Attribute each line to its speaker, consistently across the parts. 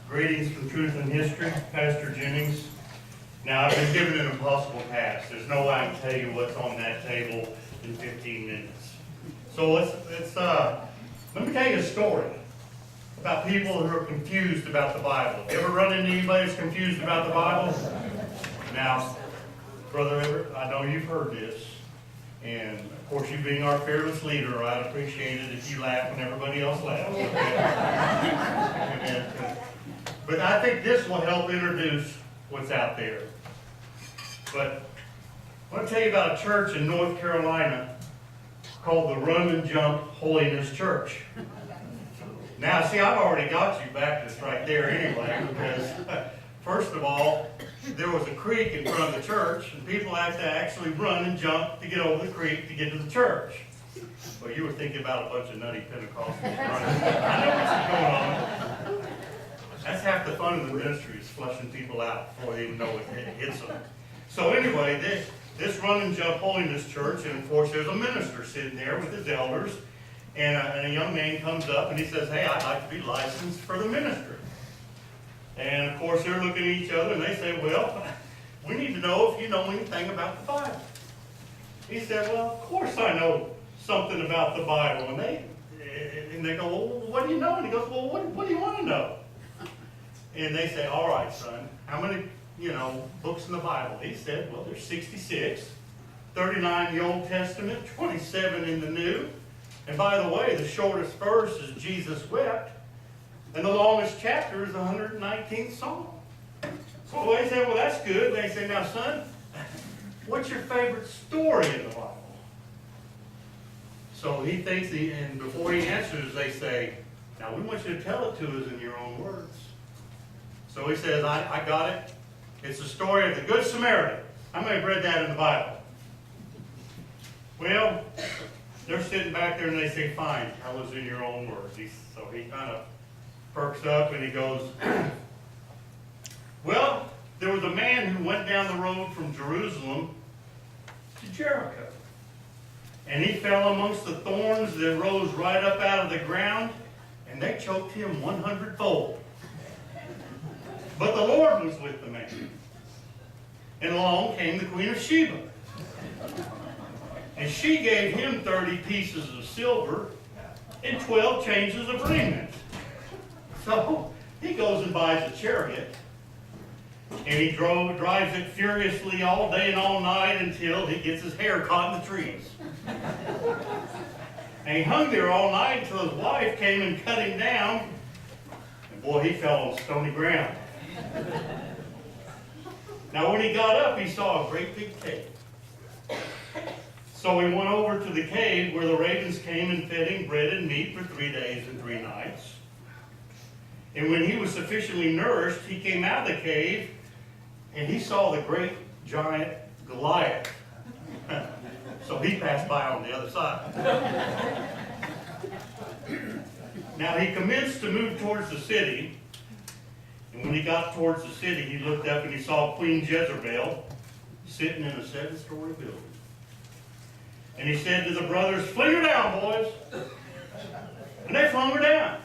Speaker 1: Greetings from Truth and History, Pastor Jennings. Now, I've been given an impossible task. There's no way I can tell you what's on that table in 15 minutes. So let me tell you a story about people who are confused about the Bible. You ever run into anybody that's confused about the Bible? Now, Brother Everett, I know you've heard this. And, of course, you being our fearless leader, I'd appreciate it if you laugh when everybody else laughs. Okay? But I think this will help introduce what's out there. But I want to tell you about a church in North Carolina called the Run and Jump Holiness Church. Now, see, I've already got you Baptist right there anyway, because first of all, there was a creek in front of the church, and people had to actually run and jump to get over the creek to get to the church. Well, you were thinking about a bunch of nutty Pentecostals running. I know what's going on. That's half the fun of the ministry, is flushing people out before they even know it hits them. So anyway, this Run and Jump Holiness Church, and of course there's a minister sitting there with his elders, and a young man comes up and he says, "Hey, I'd like to be licensed for the ministry." And of course they're looking at each other and they say, "Well, we need to know if you know anything about the Bible." He said, "Well, of course I know something about the Bible." And they go, "Well, what do you know?" And he goes, "Well, what do you want to know?" And they say, "All right, son, how many, books in the Bible?" He said, "Well, there's 66, 39 in the Old Testament, 27 in the New. And by the way, the shortest verse is Jesus wept. And the longest chapter is the 119th Psalm." So they say, "Well, that's good." They say, "Now, son, what's your favorite story in the Bible?" So he thinks, and before he answers, they say, "Now, we want you to tell it to us in your own words." So he says, I got it. It's the story of the Good Samaritan. How many have read that in the Bible? Well, they're sitting back there and they say, "Fine, tell us in your own words." So he kind of perks up and he goes, "Well, there was a man who went down the road from Jerusalem to Jericho. And he fell amongst the thorns that rose right up out of the ground, and they choked him 100-fold. But the Lord was with the man. And along came the Queen of Sheba. And she gave him 30 pieces of silver and 12 changes of raiment." So he goes and buys a chariot, and he drives it furiously all day and all night until he gets his hair caught in the trees. And he hung there all night until his wife came and cut him down. And boy, he fell on stony ground. Now when he got up, he saw a great big cave. So he went over to the cave where the ravens came and fed him bread and meat for 3 days and 3 nights. And when he was sufficiently nourished, he came out of the cave and he saw the great giant Goliath. So he passed by on the other side. Now he commenced to move towards the city. And when he got towards the city, he looked up and he saw Queen Jezebel sitting in a 7-story building. And he said to the brothers, "Fling her down, boys." And they flung her down.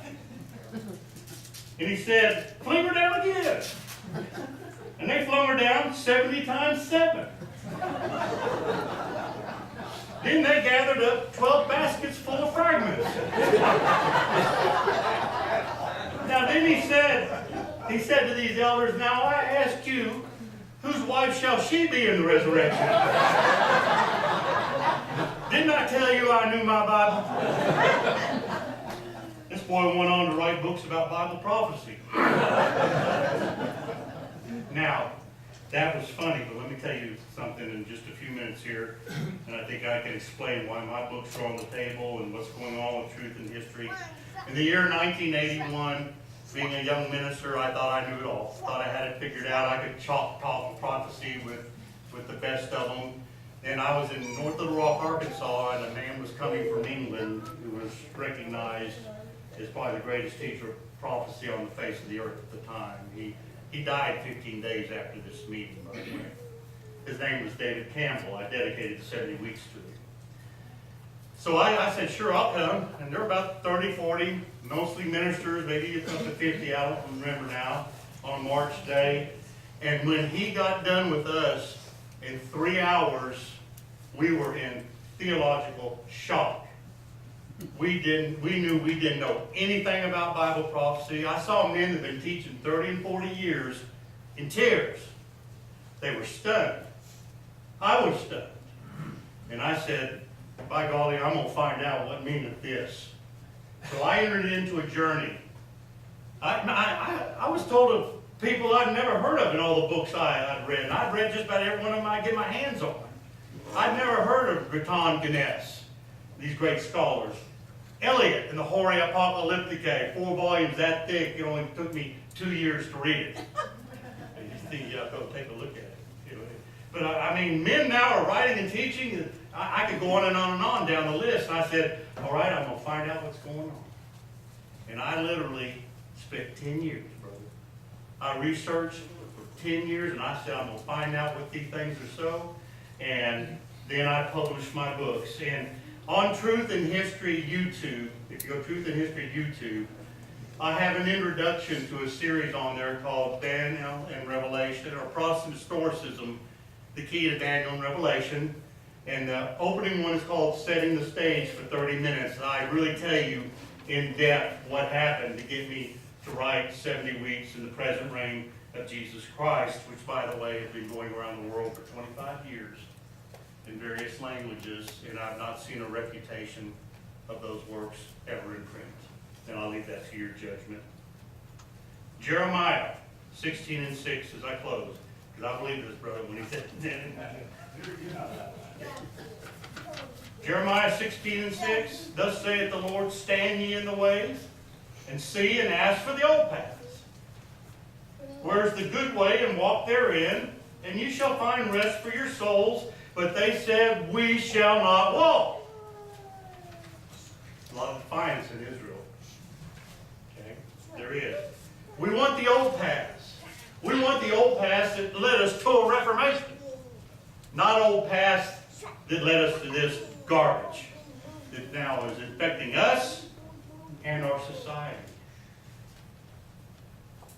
Speaker 1: And he said, "Fling her down again." And they flung her down 70 times 7. Then they gathered up 12 baskets full of fragments. Now then he said to these elders, "Now I ask you, whose wife shall she be in the resurrection?" Didn't I tell you I knew my Bible? This boy went on to write books about Bible prophecy. Now, that was funny, but let me tell you something in just a few minutes here, and I think I can explain why my books are on the table and what's going on with Truth and History. In the year 1981, being a young minister, I thought I knew it all. Thought I had it figured out. I could talk prophecy with the best of them. Then I was in North Little Rock, Arkansas, and a man was coming from England who was recognized as probably the greatest teacher of prophecy on the face of the earth at the time. He died 15 days after this meeting, by the way. His name was David Campbell. I dedicated 70 weeks to him. So I said, sure, I'll come. And there were about 30, 40, mostly ministers, maybe up to 50, I don't remember now, on March day. And when he got done with us, in 3 hours, we were in theological shock. We knew we didn't know anything about Bible prophecy. I saw men that had been teaching 30 and 40 years in tears. They were stunned. I was stunned. And I said, by golly, I'm going to find out what meaneth this. So I entered into a journey. I was told of people I'd never heard of in all the books I'd read. And I'd read just about every one of them I get my hands on. I'd never heard of Breton Guinness, these great scholars. Eliot and the Horae Apocalypticae, 4 volumes that thick. It only took me 2 years to read it. And you think, yeah, go take a look at it. But I mean, men now are writing and teaching. I could go on and on and on down the list. And I said, all right, I'm going to find out what's going on. And I literally spent 10 years, brother. I researched for 10 years, and I said, I'm going to find out what these things are so. And then I published my books. And on Truth and History YouTube, if you go Truth and History YouTube, I have an introduction to a series on there called Daniel and Revelation, or Protestant Historicism, the Key to Daniel and Revelation. And the opening one is called Setting the Stage for 30 Minutes. And I really tell you in depth what happened to get me to write 70 Weeks in the Present Reign of Jesus Christ, which, by the way, has been going around the world for 25 years in various languages, and I've not seen a refutation of those works ever in print. And I'll leave that to your judgment. Jeremiah 16:6 as I close, because I believe this, brother, when he said Jeremiah 16:6, thus saith the Lord, stand ye in the ways, and see and ask for the old paths. Where is the good way, and walk therein, and you shall find rest for your souls. But they said, we shall not walk. A lot of defiance in Israel. Okay, there is. We want the old paths. We want the old paths that led us to a reformation. Not old paths that led us to this garbage that now is infecting us and our society.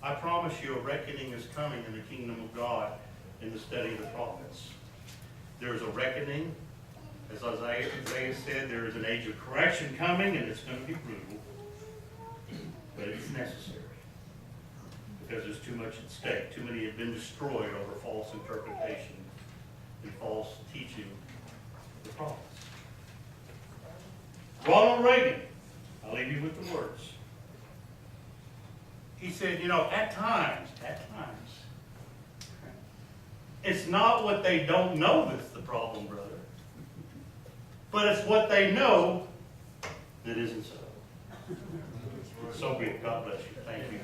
Speaker 1: I promise you a reckoning is coming in the kingdom of God in the study of the prophets. There is a reckoning. As Isaiah said, there is an age of correction coming, and it's going to be brutal. But it's necessary. Because there's too much at stake. Too many have been destroyed over false interpretation and false teaching of the prophets. Ronald Reagan, I'll leave you with the words. He said, you know, at times, it's not what they don't know that's the problem, brother. But it's what they know that isn't so. So be it. God bless you. Thank you.